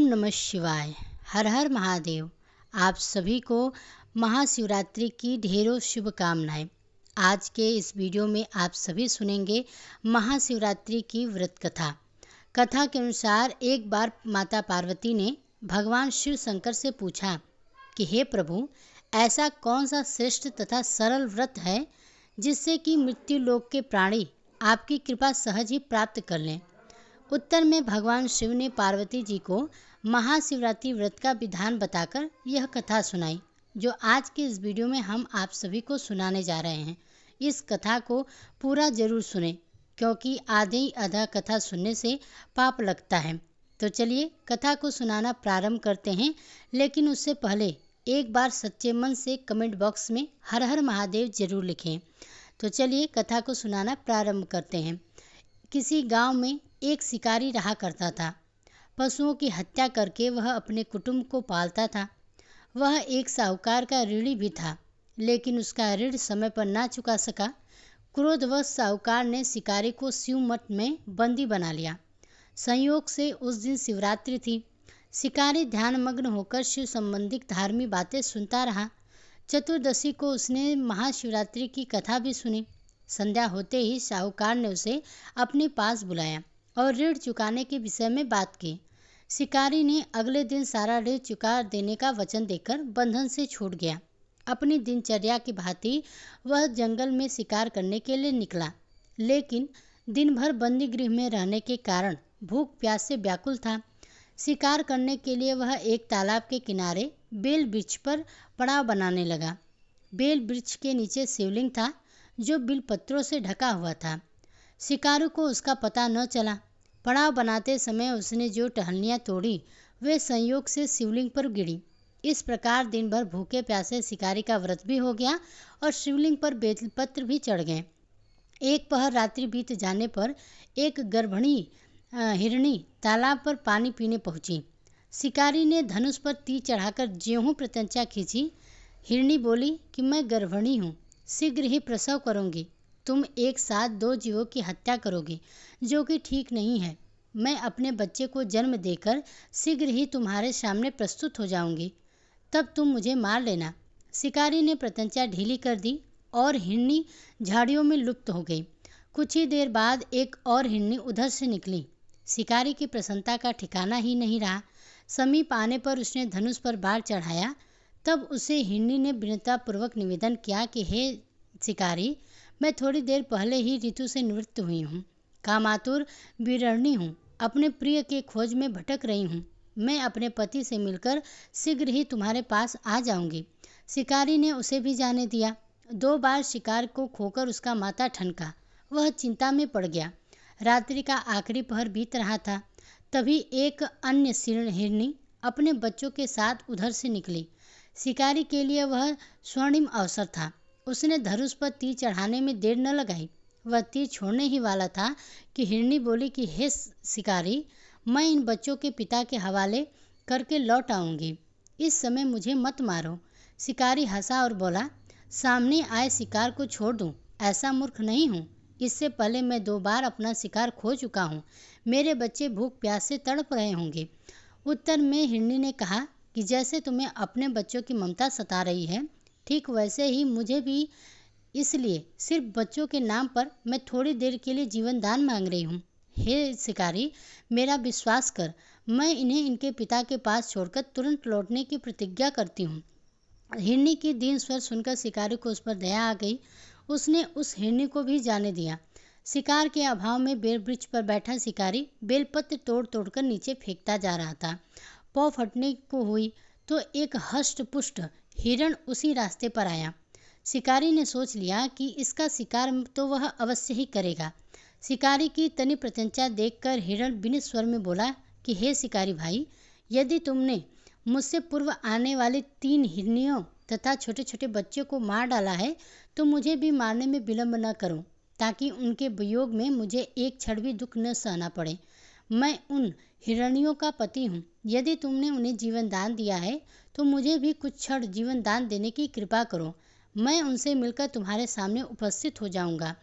ओम नमः शिवाय। हर हर महादेव। आप सभी को महाशिवरात्रि की ढेरों शुभकामनाएं। आज के इस वीडियो में आप सभी सुनेंगे महाशिवरात्रि की व्रत कथा। कथा के अनुसार एक बार माता पार्वती ने भगवान शिव शंकर से पूछा कि हे प्रभु, ऐसा कौन सा श्रेष्ठ तथा सरल व्रत है जिससे कि मृत्यु लोक के प्राणी आपकी कृपा सहज ही प्राप्त कर लें। उत्तर में भगवान शिव ने पार्वती जी को महाशिवरात्रि व्रत का विधान बताकर यह कथा सुनाई, जो आज के इस वीडियो में हम आप सभी को सुनाने जा रहे हैं। इस कथा को पूरा जरूर सुनें, क्योंकि आधे आधा कथा सुनने से पाप लगता है। तो चलिए कथा को सुनाना प्रारंभ करते हैं, लेकिन उससे पहले एक बार सच्चे मन से कमेंट बॉक्स में हर हर महादेव जरूर लिखें। तो चलिए कथा को सुनाना प्रारंभ करते हैं। किसी गांव में एक शिकारी रहा करता था। पशुओं की हत्या करके वह अपने कुटुंब को पालता था। वह एक साहूकार का ऋणी भी था, लेकिन उसका ऋण समय पर ना चुका सका। क्रोधवश साहूकार ने शिकारी को शिव मठ में बंदी बना लिया। संयोग से उस दिन शिवरात्रि थी। शिकारी ध्यानमग्न होकर शिव संबंधित धार्मिक बातें सुनता रहा। चतुर्दशी को उसने महाशिवरात्रि की कथा भी सुनी। संध्या होते ही साहूकार ने उसे अपने पास बुलाया और ऋण चुकाने के विषय में बात की। शिकारी ने अगले दिन सारा ऋण चुका देने का वचन देकर बंधन से छूट गया। अपनी दिनचर्या की भांति वह जंगल में शिकार करने के लिए निकला, लेकिन दिन भर बंदी गृह में रहने के कारण भूख प्यास से व्याकुल था। शिकार करने के लिए वह एक तालाब के किनारे बेल वृक्ष पर पड़ाव बनाने लगा। बेल वृक्ष के नीचे शिवलिंग था, जो बिल पत्रों से ढका हुआ था। शिकारु को उसका पता न चला। पड़ाव बनाते समय उसने जो टहनियाँ तोड़ी, वे संयोग से शिवलिंग पर गिरी। इस प्रकार दिन भर भूखे प्यासे शिकारी का व्रत भी हो गया और शिवलिंग पर बेलपत्र भी चढ़ गए। एक पहर रात्रि बीत जाने पर एक गर्भिणी हिरणी तालाब पर पानी पीने पहुंची। शिकारी ने धनुष पर तीर चढ़ाकर ज्यों प्रत्यंचा खींची। हिरणी बोली कि मैं गर्भिणी हूँ, शीघ्र ही प्रसव करूंगी। तुम एक साथ दो जीवों की हत्या करोगे, जो कि ठीक नहीं है। मैं अपने बच्चे को जन्म देकर शीघ्र ही तुम्हारे सामने प्रस्तुत हो जाऊंगी, तब तुम मुझे मार लेना। शिकारी ने प्रत्यंचा ढीली कर दी और हिरनी झाड़ियों में लुप्त हो गई। कुछ ही देर बाद एक और हिरनी उधर से निकली। शिकारी की प्रसन्नता का ठिकाना ही नहीं रहा। समीप आने पर उसने धनुष पर बाढ़ चढ़ाया। तब उसे हिरनी ने विनम्रतापूर्वक निवेदन किया कि हे शिकारी, मैं थोड़ी देर पहले ही ऋतु से निवृत्त हुई हूँ। कामातुर विरहिणी हूँ, अपने प्रिय के खोज में भटक रही हूँ। मैं अपने पति से मिलकर शीघ्र ही तुम्हारे पास आ जाऊंगी। शिकारी ने उसे भी जाने दिया। 2 बार शिकार को खोकर उसका माथा ठनका। वह चिंता में पड़ गया। रात्रि का आखिरी पहर बीत रहा था। तभी एक अन्य हिरनी अपने बच्चों के साथ उधर से निकली। शिकारी के लिए वह स्वर्णिम अवसर था। उसने धनुष पर तीर चढ़ाने में देर न लगाई। वह तीर छोड़ने ही वाला था कि हिरनी बोली कि हे शिकारी, मैं इन बच्चों के पिता के हवाले करके लौट आऊंगी। इस समय मुझे मत मारो। शिकारी हंसा और बोला, सामने आए शिकार को छोड़ दूं, ऐसा मूर्ख नहीं हूँ। इससे पहले मैं 2 बार अपना शिकार खो चुका हूँ। मेरे बच्चे भूख प्यास से तड़प रहे होंगे। उत्तर में हिरनी ने कहा कि जैसे तुम्हें अपने बच्चों की ममता सता रही है, ठीक वैसे ही मुझे भी। इसलिए सिर्फ बच्चों के नाम पर मैं थोड़ी देर के लिए जीवन दान मांग रही हूँ। हे शिकारी, मेरा विश्वास कर, मैं इन्हें इनके पिता के पास छोड़कर तुरंत लौटने की प्रतिज्ञा करती हूँ। हिरनी की दीन स्वर सुनकर शिकारी को उस पर दया आ गई। उसने उस हिरनी को भी जाने दिया। शिकार के अभाव में बेल वृक्ष पर बैठा शिकारी बेलपत्र तोड़ तोड़कर नीचे फेंकता जा रहा था। पौ फटने को हुई तो एक हष्ट पुष्ट हिरण उसी रास्ते पर आया। शिकारी ने सोच लिया कि इसका शिकार तो वह अवश्य ही करेगा। शिकारी की तनी प्रत्यंचा देखकर हिरण विनीत स्वर में बोला कि हे शिकारी भाई, यदि तुमने मुझसे पूर्व आने वाली 3 हिरनियों तथा छोटे छोटे बच्चों को मार डाला है, तो मुझे भी मारने में विलम्ब न करो, ताकि उनके वियोग में मुझे एक क्षण भी दुख न सहना पड़े। मैं उन हिरणियों का पति हूँ। यदि तुमने उन्हें जीवन दान दिया है, तो मुझे भी कुछ क्षण जीवन दान देने की कृपा करो। मैं उनसे मिलकर तुम्हारे सामने उपस्थित हो जाऊंगा।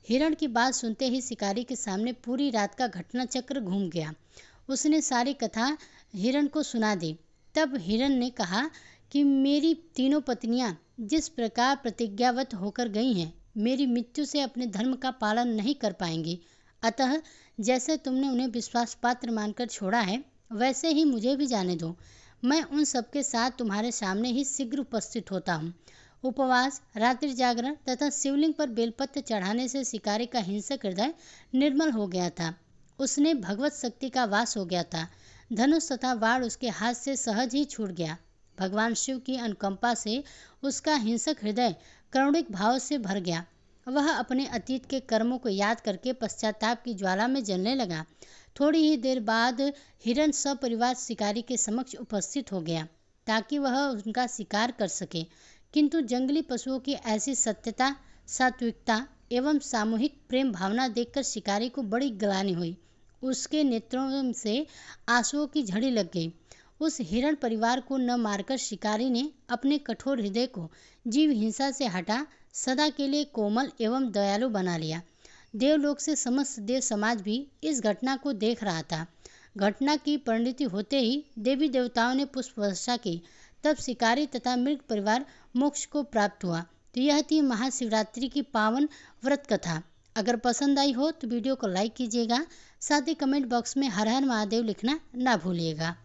हिरण की बात सुनते ही शिकारी के सामने पूरी रात का घटना चक्र घूम गया। उसने सारी कथा हिरण को सुना दी। तब हिरण ने कहा कि मेरी तीनों पत्नियां जिस प्रकार प्रतिज्ञाबद्ध होकर गई हैं, मेरी मृत्यु से अपने धर्म का पालन नहीं कर पाएंगी। अतः जैसे तुमने उन्हें विश्वास पात्र मानकर छोड़ा है, वैसे ही मुझे भी जाने दो। मैं उन सबके साथ तुम्हारे सामने ही शीघ्र उपस्थित होता हूँ। उपवास, रात्रि जागरण तथा शिवलिंग पर बेलपत्र चढ़ाने से शिकारी का हिंसक हृदय निर्मल हो गया था। उसने भगवत शक्ति का वास हो गया था। धनुष तथा वाण उसके हाथ से सहज ही छूट गया। भगवान शिव की अनुकंपा से उसका हिंसक हृदय करुणिक भाव से भर गया। वह अपने अतीत के कर्मों को याद करके पश्चाताप की ज्वाला में जलने लगा। थोड़ी ही देर बाद हिरण सपरिवार शिकारी के समक्ष उपस्थित हो गया ताकि वह उनका शिकार कर सके, किंतु जंगली पशुओं की ऐसी सत्यता, सात्विकता एवं सामूहिक प्रेम भावना देखकर शिकारी को बड़ी ग्लानि हुई। उसके नेत्रों से आंसुओं की झड़ी लग गई। उस हिरण परिवार को न मारकर शिकारी ने अपने कठोर हृदय को जीव हिंसा से हटा सदा के लिए कोमल एवं दयालु बना लिया। देवलोक से समस्त देव समाज भी इस घटना को देख रहा था। घटना की परिणति होते ही देवी देवताओं ने पुष्प वर्षा की। तब शिकारी तथा मृग परिवार मोक्ष को प्राप्त हुआ। तो यह थी महाशिवरात्रि की पावन व्रत कथा। अगर पसंद आई हो तो वीडियो को लाइक कीजिएगा, साथ ही कमेंट बॉक्स में हर हर महादेव लिखना ना भूलिएगा।